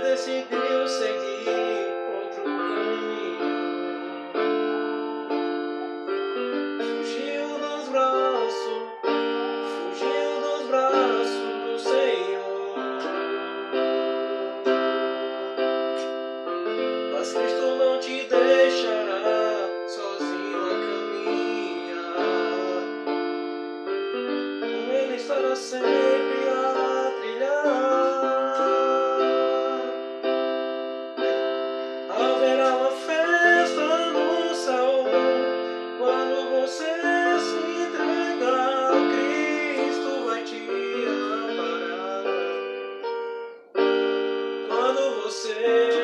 decidiu seguir outro caminho, fugiu dos braços do Senhor. Mas Cristo não te deixará sozinho a caminhar. Com Ele estará sempre a trilhar. Haverá uma festa no céu quando você se entregar. Cristo vai te amparar. Quando você